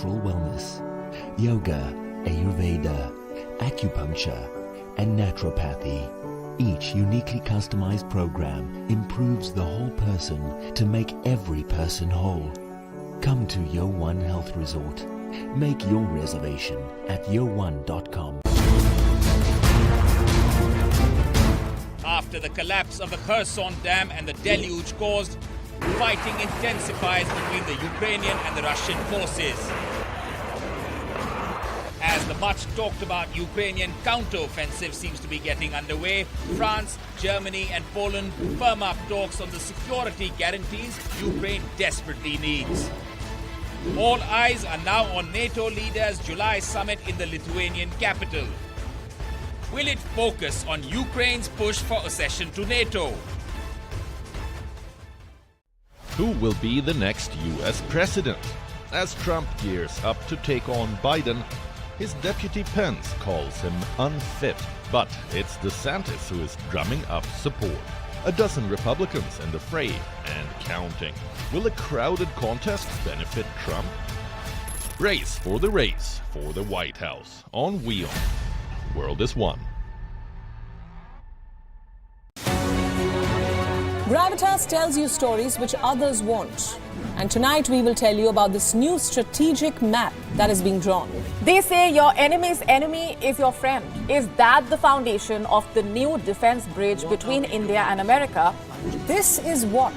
natural wellness. Yoga, Ayurveda, acupuncture, and naturopathy. Each uniquely customized program improves the whole person to make every person whole. Come to WION Health Resort. Make your reservation at WION.com. After the collapse of the Kherson Dam and the deluge caused, fighting intensifies between the Ukrainian and the Russian forces. As the much talked about Ukrainian counter-offensive seems to be getting underway, France, Germany and Poland firm up talks on the security guarantees Ukraine desperately needs. All eyes are now on NATO leaders' July summit in the Lithuanian capital. Will it focus on Ukraine's push for accession to NATO? Who will be the next US president? As Trump gears up to take on Biden, his deputy Pence calls him unfit. But it's DeSantis who is drumming up support. A dozen Republicans in the fray and counting. Will a crowded contest benefit Trump? Race for the White House on WION. World is One. Gravitas tells you stories which others won't. And tonight we will tell you about this new strategic map that is being drawn. They say your enemy's enemy is your friend. Is that the foundation of the new defense bridge between India and America? This is what?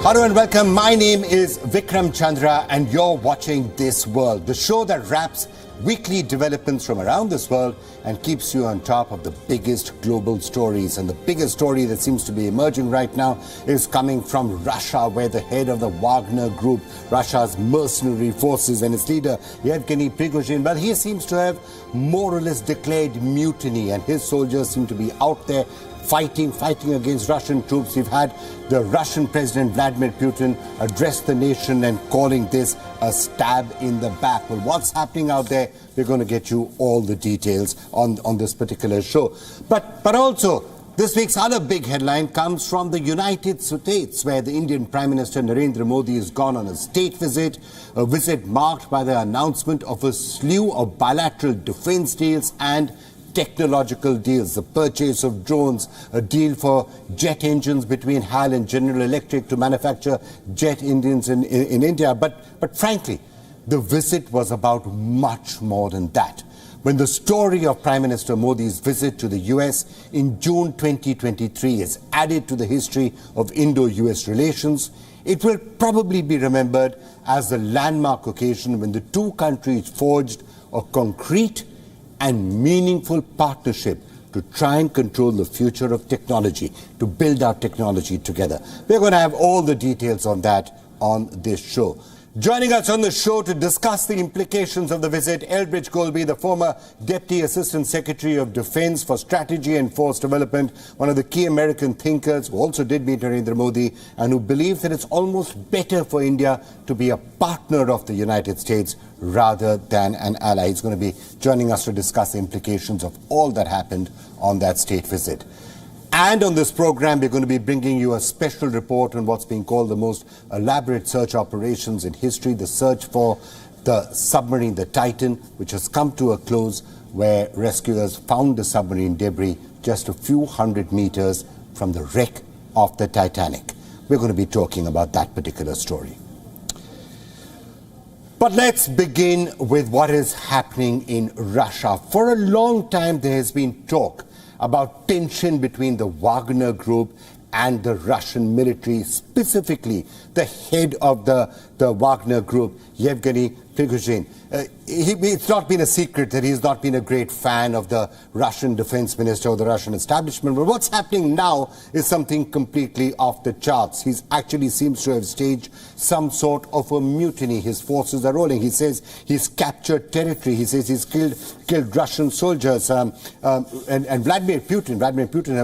Hello and welcome. My name is Vikram Chandra and you're watching This World, the show that wraps weekly developments from around this world and keeps you on top of the biggest global stories. And the biggest story that seems to be emerging right now is coming from Russia, where the head of the Wagner Group, Russia's mercenary forces, and its leader, Yevgeny Prigozhin, well, he seems to have more or less declared mutiny, and his soldiers seem to be out there fighting against Russian troops. We've had the Russian President Vladimir Putin address the nation and calling this a stab in the back. Well, what's happening out there? We're going to get you all the details on this particular show. But also, this week's other big headline comes from the United States, where the Indian Prime Minister Narendra Modi has gone on a state visit, a visit marked by the announcement of a slew of bilateral defense deals and technological deals, the purchase of drones, a deal for jet engines between HAL and General Electric to manufacture jet engines in India. But frankly, the visit was about much more than that. When the story of Prime Minister Modi's visit to the US in June 2023 is added to the history of Indo-US relations, it will probably be remembered as the landmark occasion when the two countries forged a concrete and meaningful partnership to try and control the future of technology, to build our technology together. We're going to have all the details on that on this show. Joining us on the show to discuss the implications of the visit, Elbridge Colby, the former Deputy Assistant Secretary of Defense for Strategy and Force Development, one of the key American thinkers who also did meet Narendra Modi and who believes that it's almost better for India to be a partner of the United States rather than an ally. He's going to be joining us to discuss the implications of all that happened on that state visit. And on this program, we're going to be bringing you a special report on what's being called the most elaborate search operations in history, the search for the submarine, the Titan, which has come to a close, where rescuers found the submarine debris just a few hundred meters from the wreck of the Titanic. We're going to be talking about that particular story. But let's begin with what is happening in Russia. For a long time, there has been talk about tension between the Wagner Group and the Russian military, specifically the head of the Wagner Group, Yevgeny Prigozhin. It's not been a secret that he's not been a great fan of the Russian defense minister or the Russian establishment. But what's happening now is something completely off the charts. He actually seems to have staged some sort of a mutiny. His forces are rolling. He says he's captured territory. He says he's killed Russian soldiers. And Vladimir Putin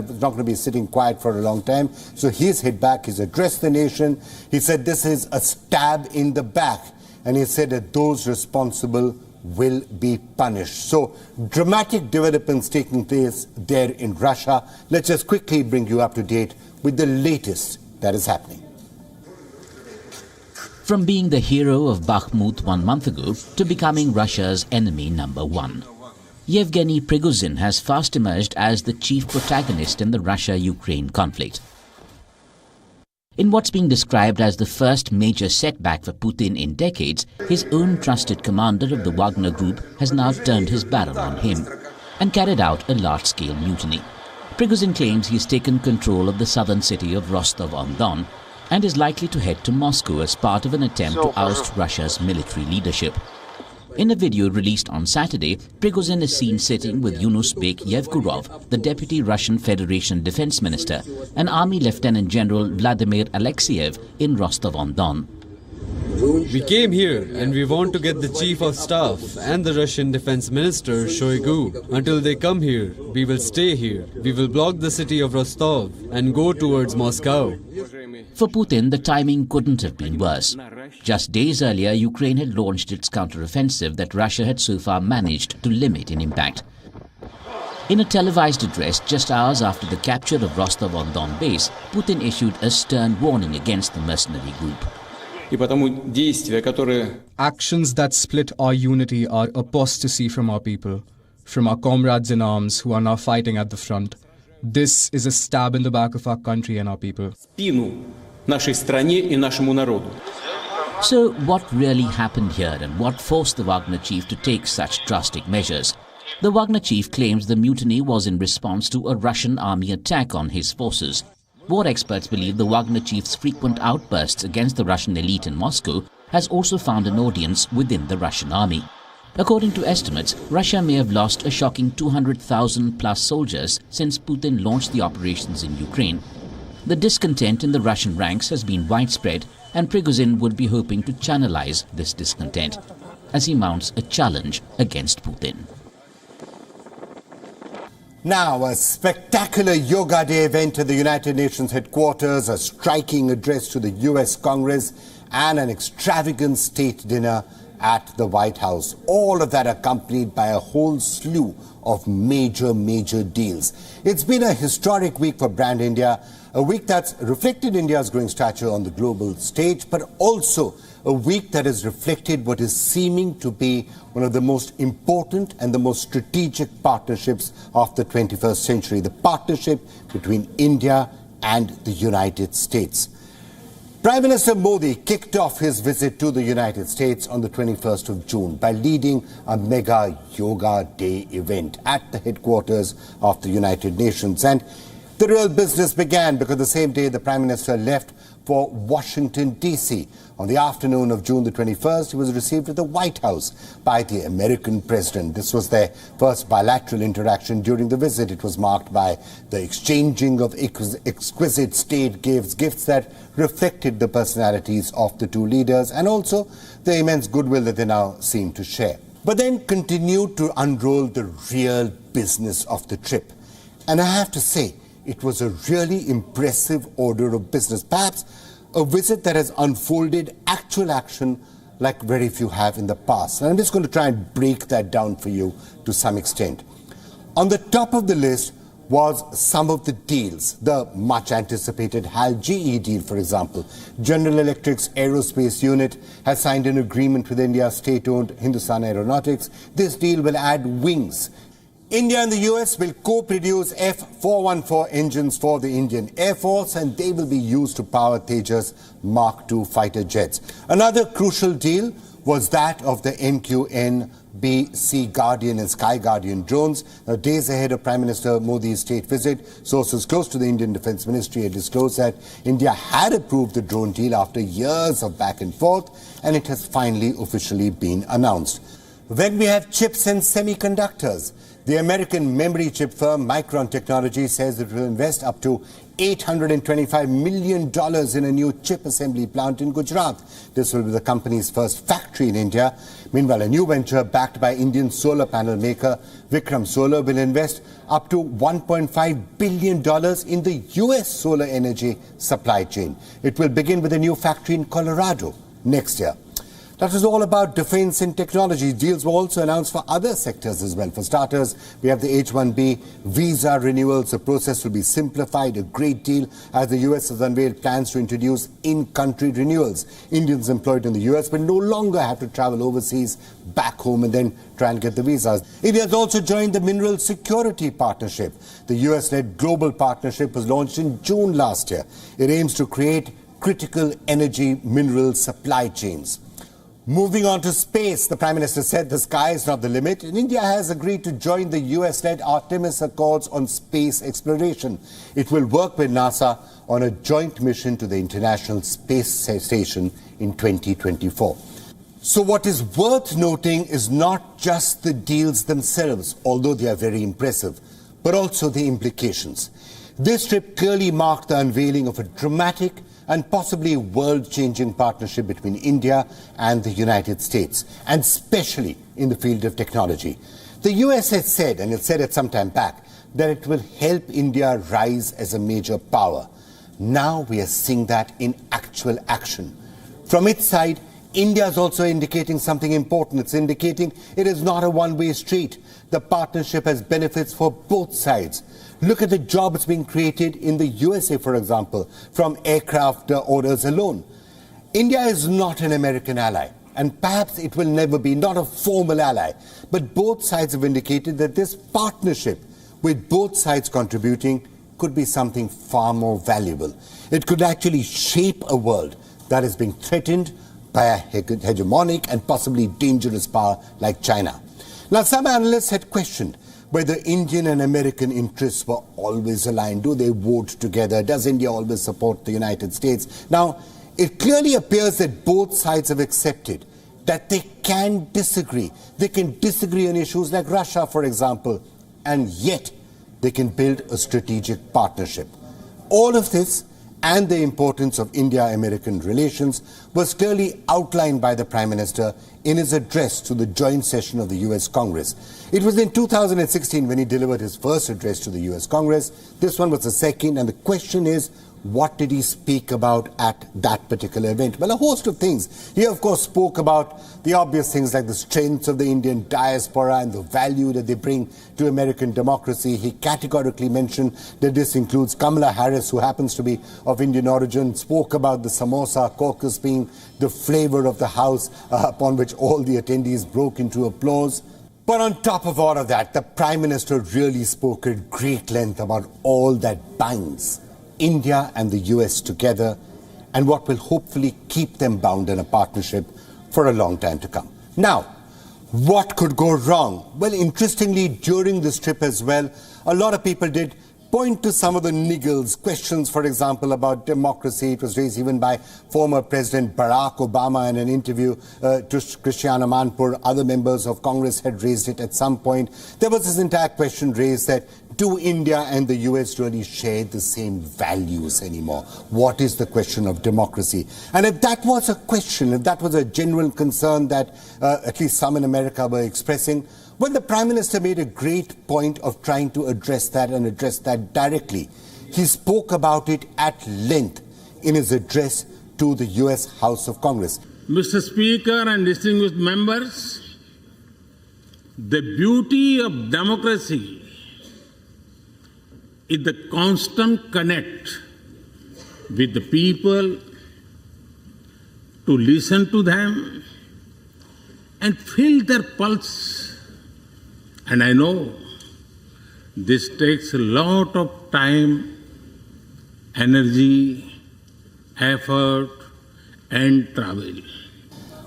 is not going to be sitting quiet for a long time. So he's hit back. He's addressed the nation. He said this is a stab in the back. And he said that those responsible will be punished. So, dramatic developments taking place there in Russia. Let's just quickly bring you up to date with the latest that is happening. From being the hero of Bakhmut 1 month ago to becoming Russia's enemy number one, Yevgeny Prigozhin has fast emerged as the chief protagonist in the Russia-Ukraine conflict. In what's being described as the first major setback for Putin in decades, his own trusted commander of the Wagner Group has now turned his barrel on him and carried out a large-scale mutiny. Prigozhin claims he has taken control of the southern city of Rostov-on-Don and is likely to head to Moscow as part of an attempt to oust Russia's military leadership. In a video released on Saturday, Prigozhin is seen sitting with Yunusbek Yevgurov, the Deputy Russian Federation Defense Minister, and Army Lieutenant General Vladimir Alexeyev in Rostov-on-Don. We came here and we want to get the Chief of Staff and the Russian Defense Minister Shoigu. Until they come here, we will stay here. We will block the city of Rostov and go towards Moscow. For Putin, the timing couldn't have been worse. Just days earlier, Ukraine had launched its counter-offensive that Russia had so far managed to limit in impact. In a televised address just hours after the capture of Rostov-on-Don base, Putin issued a stern warning against the mercenary group. Actions that split our unity are apostasy from our people, from our comrades in arms who are now fighting at the front. This is a stab in the back of our country and our people. So what really happened here and what forced the Wagner chief to take such drastic measures? The Wagner chief claims the mutiny was in response to a Russian army attack on his forces. War experts believe the Wagner chief's frequent outbursts against the Russian elite in Moscow has also found an audience within the Russian army. According to estimates, Russia may have lost a shocking 200,000 plus soldiers since Putin launched the operations in Ukraine. The discontent in the Russian ranks has been widespread, and Prigozhin would be hoping to channelize this discontent as he mounts a challenge against Putin. Now, a spectacular Yoga Day event at the United Nations headquarters, a striking address to the US Congress, and an extravagant state dinner at the White House. All of that accompanied by a whole slew of major deals. It's been a historic week for Brand India, a week that's reflected India's growing stature on the global stage, but also a week that has reflected what is seeming to be one of the most important and the most strategic partnerships of the 21st century, the partnership between India and the United States. Prime Minister Modi kicked off his visit to the United States on the 21st of June by leading a mega Yoga Day event at the headquarters of the United Nations. And the real business began because the same day the Prime Minister left for Washington, D.C. On the afternoon of June the 21st, he was received at the White House by the American president. This was their first bilateral interaction during the visit. It was marked by the exchanging of exquisite state gifts that reflected the personalities of the two leaders and also the immense goodwill that they now seem to share. But then continued to unroll the real business of the trip. And I have to say, it was a really impressive order of business. Perhaps a visit that has unfolded actual action like very few have in the past. And I'm just going to try and break that down for you to some extent. On the top of the list was some of the deals. The much anticipated HAL-GE deal, for example. General Electric's aerospace unit has signed an agreement with India's state-owned Hindustan Aeronautics. This deal will add wings. India and the US will co-produce F-414 engines for the Indian Air Force, and they will be used to power Tejas Mark II fighter jets. Another crucial deal was that of the MQN-B Sea Guardian and Sky Guardian drones. Now, days ahead of Prime Minister Modi's state visit, sources close to the Indian Defence Ministry had disclosed that India had approved the drone deal after years of back and forth, and it has finally officially been announced. Then we have chips and semiconductors. The American memory chip firm Micron Technology says it will invest up to $825 million in a new chip assembly plant in Gujarat. This will be the company's first factory in India. Meanwhile, a new venture backed by Indian solar panel maker Vikram Solar will invest up to $1.5 billion in the US solar energy supply chain. It will begin with a new factory in Colorado next year. That was all about defense and technology. Deals were also announced for other sectors as well. For starters, we have the H-1B visa renewals. The process will be simplified a great deal as the US has unveiled plans to introduce in-country renewals. Indians employed in the US will no longer have to travel overseas back home and then try and get the visas. India has also joined the Mineral Security Partnership. The US-led global partnership was launched in June last year. It aims to create critical energy mineral supply chains. Moving on to space, the Prime Minister said the sky is not the limit, and India has agreed to join the US-led Artemis Accords on space exploration. It will work with NASA on a joint mission to the International Space Station in 2024. So what is worth noting is not just the deals themselves, although they are very impressive, but also the implications. This trip clearly marked the unveiling of a dramatic and possibly world-changing partnership between India and the United States, and especially in the field of technology. The US has said, and it said it some time back, that it will help India rise as a major power. Now we are seeing that in actual action. From its side, India is also indicating something important. It's indicating it is not a one-way street. The partnership has benefits for both sides. Look at the jobs being created in the USA, for example, from aircraft orders alone. India is not an American ally, and perhaps it will never be, not a formal ally. But both sides have indicated that this partnership, with both sides contributing, could be something far more valuable. It could actually shape a world that is being threatened by a hegemonic and possibly dangerous power like China. Now, some analysts had questioned whether Indian and American interests were always aligned. Do they vote together? Does India always support the United States? Now, it clearly appears that both sides have accepted that they can disagree. They can disagree on issues like Russia, for example, and yet they can build a strategic partnership. All of this and the importance of India-American relations was clearly outlined by the Prime Minister in his address to the joint session of the US Congress. It was in 2016 when he delivered his first address to the US Congress. This one was the second, and the question is, what did he speak about at that particular event? Well, a host of things. He, of course, spoke about the obvious things like the strengths of the Indian diaspora and the value that they bring to American democracy. He categorically mentioned that this includes Kamala Harris, who happens to be of Indian origin, spoke about the samosa caucus being the flavor of the House, upon which all the attendees broke into applause. But on top of all of that, the Prime Minister really spoke at great length about all that binds India and the US together, and what will hopefully keep them bound in a partnership for a long time to come. Now, what could go wrong? Well, interestingly, during this trip as well, a lot of people did point to some of the niggles, questions, for example, about democracy. It was raised even by former President Barack Obama in an interview to Cristiano Manpur. Other members of Congress had raised it at some point. There was this entire question raised that, do India and the US really share the same values anymore? What is the question of democracy? And if that was a question, if that was a genuine concern that at least some in America were expressing, well, the Prime Minister made a great point of trying to address that and address that directly. He spoke about it at length in his address to the US House of Congress. Mr. Speaker and distinguished members, the beauty of democracy is the constant connect with the people, to listen to them and feel their pulse. And I know this takes a lot of time, energy, effort, and travel.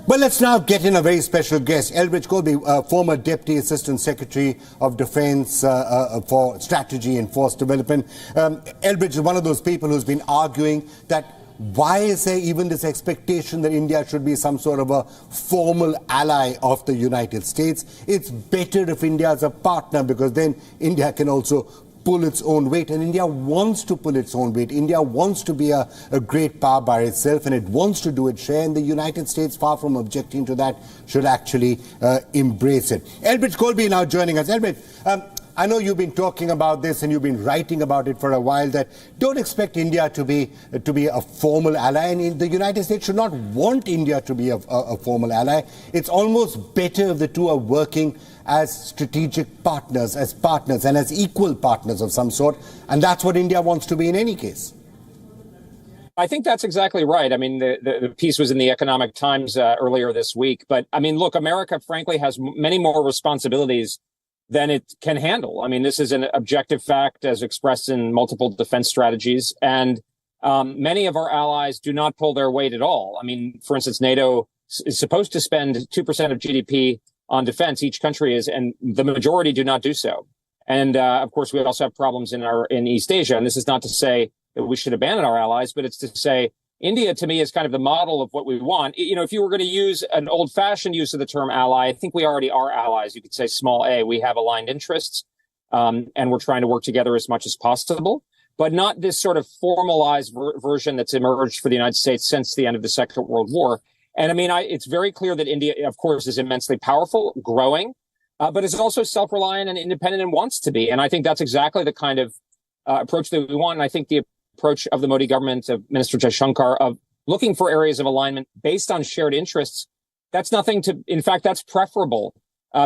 Well, let's now get in a very special guest, Elbridge Colby, former Deputy Assistant Secretary of Defense for Strategy and Force Development. Elbridge is one of those people who's been arguing that why is there even this expectation that India should be some sort of a formal ally of the United States? It's better if India is a partner, because then India can also pull its own weight, and India wants to pull its own weight. India wants to be a great power by itself, and it wants to do its share, and the United States, far from objecting to that, should actually embrace it. Elbridge Colby now joining us. Elbridge, I know you've been talking about this and you've been writing about it for a while, that don't expect India to be a formal ally, and the United States should not want India to be a formal ally. It's almost better if the two are working as strategic partners, and as equal partners of some sort, and that's what India wants to be in any case. I think that's exactly right. I mean, the piece was in the Economic Times earlier this week. But I mean, look, America, frankly, has many more responsibilities than it can handle. I mean, this is an objective fact as expressed in multiple defense strategies. And many of our allies do not pull their weight at all. I mean, for instance, NATO is supposed to spend 2% of GDP on defense. Each country is, and the majority do not do so. And of course, we also have problems in East Asia. And this is not to say that we should abandon our allies, but it's to say India, to me, is kind of the model of what we want. You know, if you were going to use an old-fashioned use of the term ally, I think we already are allies. You could say small a. We have aligned interests, and we're trying to work together as much as possible, but not this sort of formalized version that's emerged for the United States since the end of the Second World War. And I mean, it's very clear that India, of course, is immensely powerful, growing, but is also self-reliant and independent and wants to be. And I think that's exactly the kind of approach that we want. And I think the approach of the Modi government, of Minister Jaishankar, of looking for areas of alignment based on shared interests, that's nothing to, in fact, that's preferable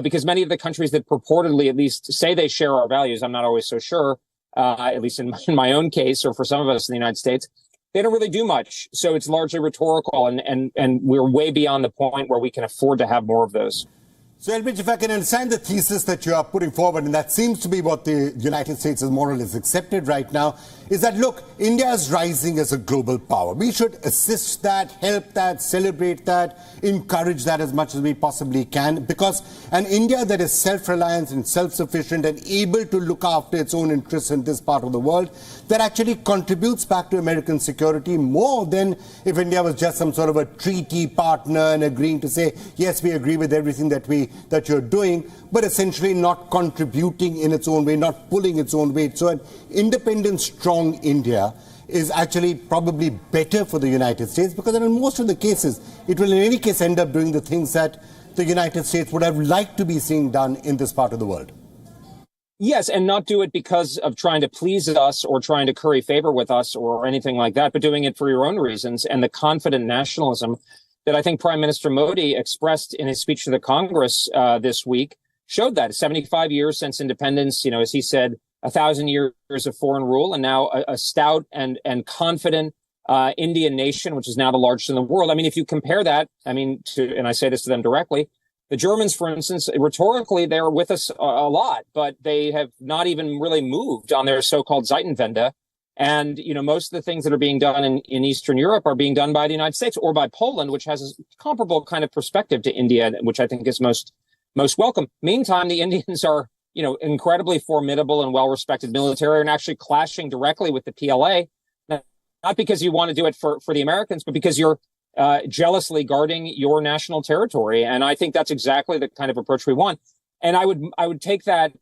because many of the countries that purportedly at least say they share our values, I'm not always so sure, at least in my own case, or for some of us in the United States, they don't really do much. So it's largely rhetorical, and we're way beyond the point where we can afford to have more of those. So, Elbridge, if I can understand the thesis that you are putting forward, and that seems to be what the United States has more or less accepted right now, is that, look, India is rising as a global power. We should assist that, help that, celebrate that, encourage that as much as we possibly can, because an India that is self-reliant and self-sufficient and able to look after its own interests in this part of the world, that actually contributes back to American security more than if India was just some sort of a treaty partner and agreeing to say, yes, we agree with everything that you're doing, but essentially not contributing in its own way, not pulling its own weight. So an independent, strong India is actually probably better for the United States, because in most of the cases, it will in any case end up doing the things that the United States would have liked to be seeing done in this part of the world. Yes, and not do it because of trying to please us or trying to curry favor with us or anything like that, but doing it for your own reasons. And the confident nationalism that I think Prime Minister Modi expressed in his speech to the Congress this week showed that 75 years since independence, you know, as he said, 1,000 years of foreign rule, and now a stout and confident Indian nation, which is now the largest in the world. I mean, if you compare that, I mean, and I say this to them directly, the Germans, for instance, rhetorically, they're with us a lot, but they have not even really moved on their so-called Zeitenwende. And, you know, most of the things that are being done in Eastern Europe are being done by the United States or by Poland, which has a comparable kind of perspective to India, which I think is most welcome. Meantime, the Indians are, you know, incredibly formidable and well-respected military, and actually clashing directly with the PLA, not because you want to do it for the Americans, but because you're jealously guarding your national territory. And I think that's exactly the kind of approach we want. And I would take that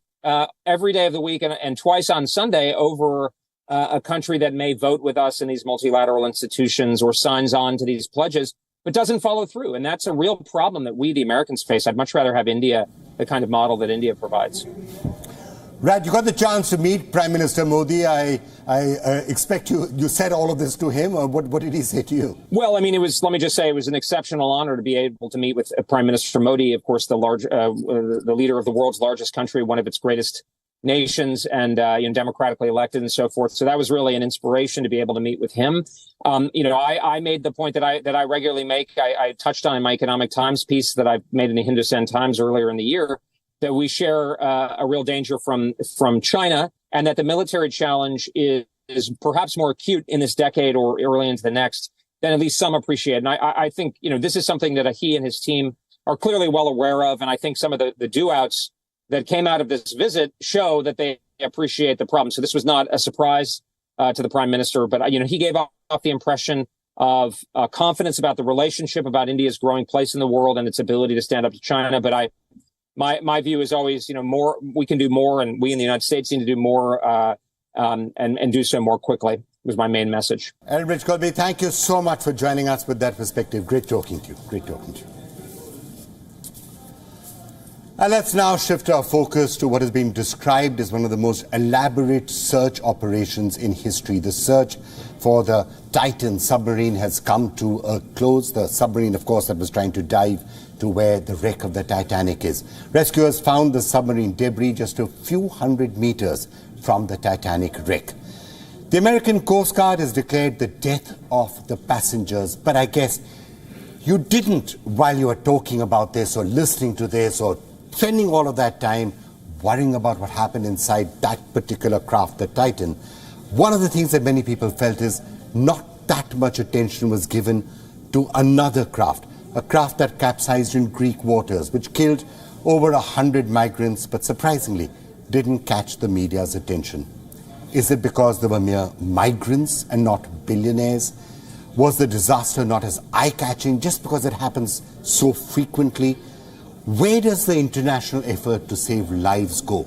every day of the week and twice on Sunday over a country that may vote with us in these multilateral institutions or signs on to these pledges, but doesn't follow through. And that's a real problem that we, the Americans, face. I'd much rather have India, the kind of model that India provides. Raj, you got the chance to meet Prime Minister Modi. I expect you said all of this to him, or what did he say to you? Well, I mean, let me just say, it was an exceptional honor to be able to meet with Prime Minister Modi, of course, the leader of the world's largest country, one of its greatest nations, and democratically elected and so forth. So that was really an inspiration to be able to meet with him. I made the point that I regularly make. I touched on in my Economic Times piece that I made in the Hindustan Times earlier in the year, that we share a real danger from China, and that the military challenge is perhaps more acute in this decade or early into the next than at least some appreciate. And I think, this is something that he and his team are clearly well aware of. And I think some of the do-outs that came out of this visit show that they appreciate the problem. So this was not a surprise to the Prime Minister, but, he gave off the impression of confidence about the relationship, about India's growing place in the world and its ability to stand up to China. But my view is always, more, we can do more, and we in the United States need to do more and do so more quickly, was my main message. Elbridge Colby, thank you so much for joining us with that perspective. Great talking to you. Great talking to you. And let's now shift our focus to what has been described as one of the most elaborate search operations in history. The search for the Titan submarine has come to a close. The submarine, of course, that was trying to dive to where the wreck of the Titanic is. Rescuers found the submarine debris just a few hundred meters from the Titanic wreck. The American Coast Guard has declared the death of the passengers, but I guess you didn't, while you were talking about this or listening to this or spending all of that time worrying about what happened inside that particular craft, the Titan, one of the things that many people felt is not that much attention was given to another craft, a craft that capsized in Greek waters, which killed over 100 migrants, but surprisingly didn't catch the media's attention. Is it because they were mere migrants and not billionaires? Was the disaster not as eye-catching just because it happens so frequently? Where does the international effort to save lives go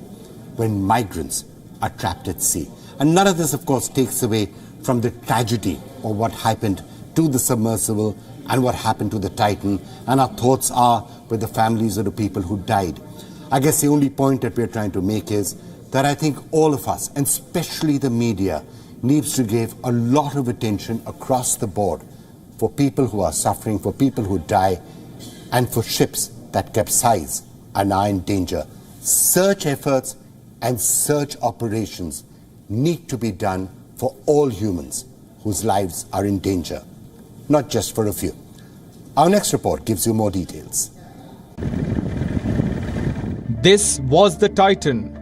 when migrants are trapped at sea? And none of this, of course, takes away from the tragedy of what happened to the submersible and what happened to the Titan. And our thoughts are with the families of the people who died. I guess the only point that we're trying to make is that I think all of us, and especially the media, needs to give a lot of attention across the board for people who are suffering, for people who die, and for ships that capsize and are in danger. Search efforts and search operations need to be done for all humans whose lives are in danger, not just for a few. Our next report gives you more details. This was the Titan,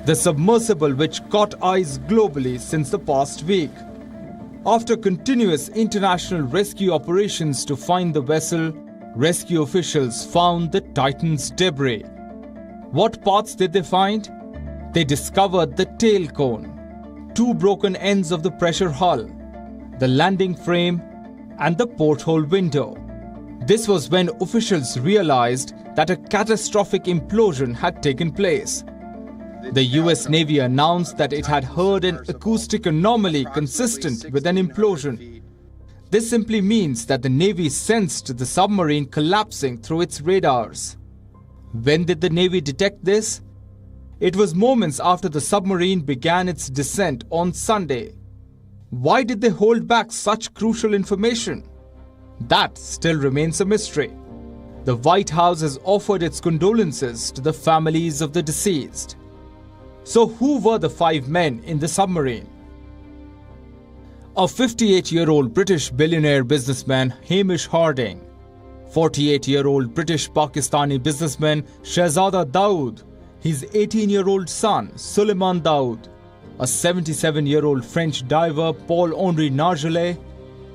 the submersible which caught eyes globally since the past week. After continuous international rescue operations to find the vessel, rescue officials found the Titan's debris. What parts did they find? They discovered the tail cone, 2 broken ends of the pressure hull, the landing frame, and the porthole window. This was when officials realized that a catastrophic implosion had taken place. The US Navy announced that it had heard an acoustic anomaly consistent with an implosion. This simply means that the Navy sensed the submarine collapsing through its radars. When did the Navy detect this? It was moments after the submarine began its descent on Sunday. Why did they hold back such crucial information? That still remains a mystery. The White House has offered its condolences to the families of the deceased. So who were the 5 men in the submarine? A 58-year-old British billionaire businessman Hamish Harding, 48-year-old British Pakistani businessman Shehzada Dawood, his 18-year-old son Suleiman Dawood, a 77-year-old French diver Paul-Henri Nargeolet,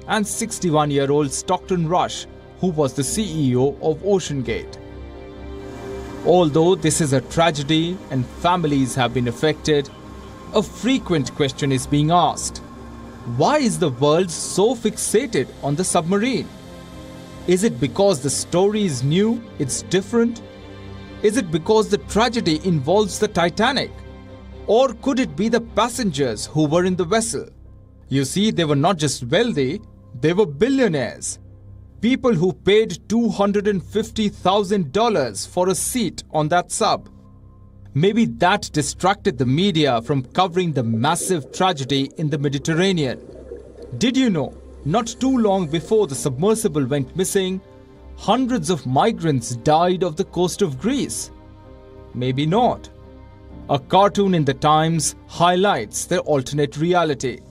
and 61-year-old Stockton Rush, who was the CEO of OceanGate. Although this is a tragedy and families have been affected, a frequent question is being asked. Why is the world so fixated on the submarine? Is it because the story is new, it's different? Is it because the tragedy involves the Titanic? Or could it be the passengers who were in the vessel? You see, they were not just wealthy, they were billionaires. People who paid $250,000 for a seat on that sub. Maybe that distracted the media from covering the massive tragedy in the Mediterranean. Did you know, not too long before the submersible went missing, hundreds of migrants died off the coast of Greece? Maybe not. A cartoon in the Times highlights their alternate reality.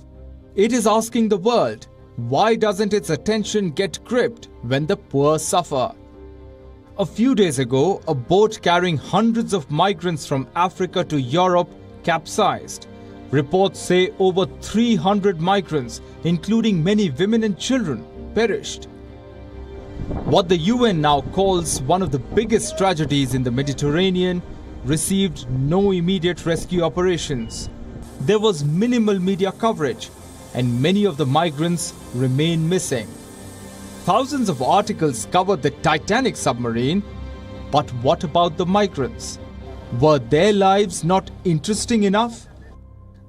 It is asking the world, why doesn't its attention get gripped when the poor suffer? A few days ago, a boat carrying hundreds of migrants from Africa to Europe capsized. Reports say over 300 migrants, including many women and children, perished. What the UN now calls one of the biggest tragedies in the Mediterranean received no immediate rescue operations. There was minimal media coverage, and many of the migrants remain missing. Thousands of articles covered the Titanic submarine, but what about the migrants? Were their lives not interesting enough?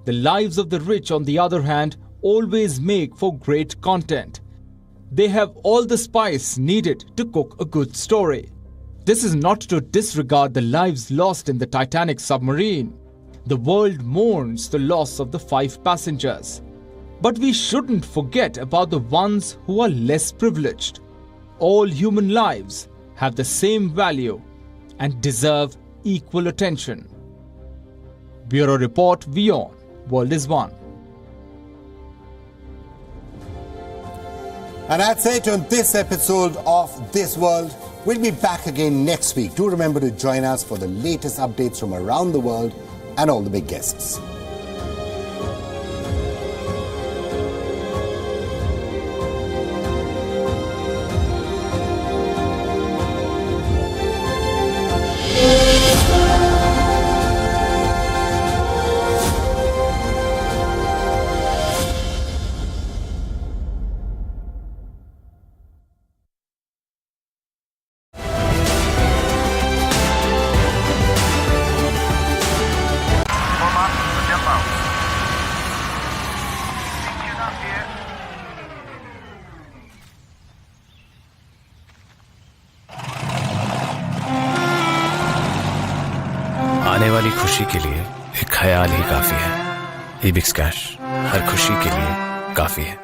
The lives of the rich, on the other hand, always make for great content. They have all the spice needed to cook a good story. This is not to disregard the lives lost in the Titanic submarine. The world mourns the loss of the 5 passengers. But we shouldn't forget about the ones who are less privileged. All human lives have the same value and deserve equal attention. Bureau Report, WION, World is One. And that's it on this episode of This World. We'll be back again next week. Do remember to join us for the latest updates from around the world and all the big guests. आने वाली खुशी के लिए एक ख्याल ही काफी है। ईबिक्स cash हर खुशी के लिए काफी है।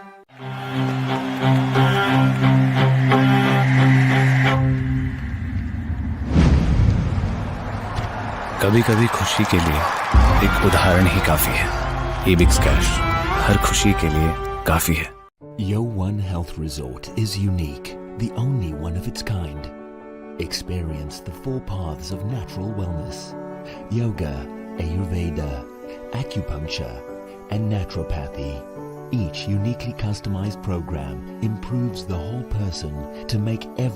कभी कभी खुशी के लिए एक उदाहरण ही काफी है। ईबिक्स कैश हर खुशी के लिए काफी है। WION Health Resort is unique, the only one of its kind. Experience the 4 paths of natural wellness: yoga, Ayurveda, acupuncture, and naturopathy. Each uniquely customized program improves the whole person to make every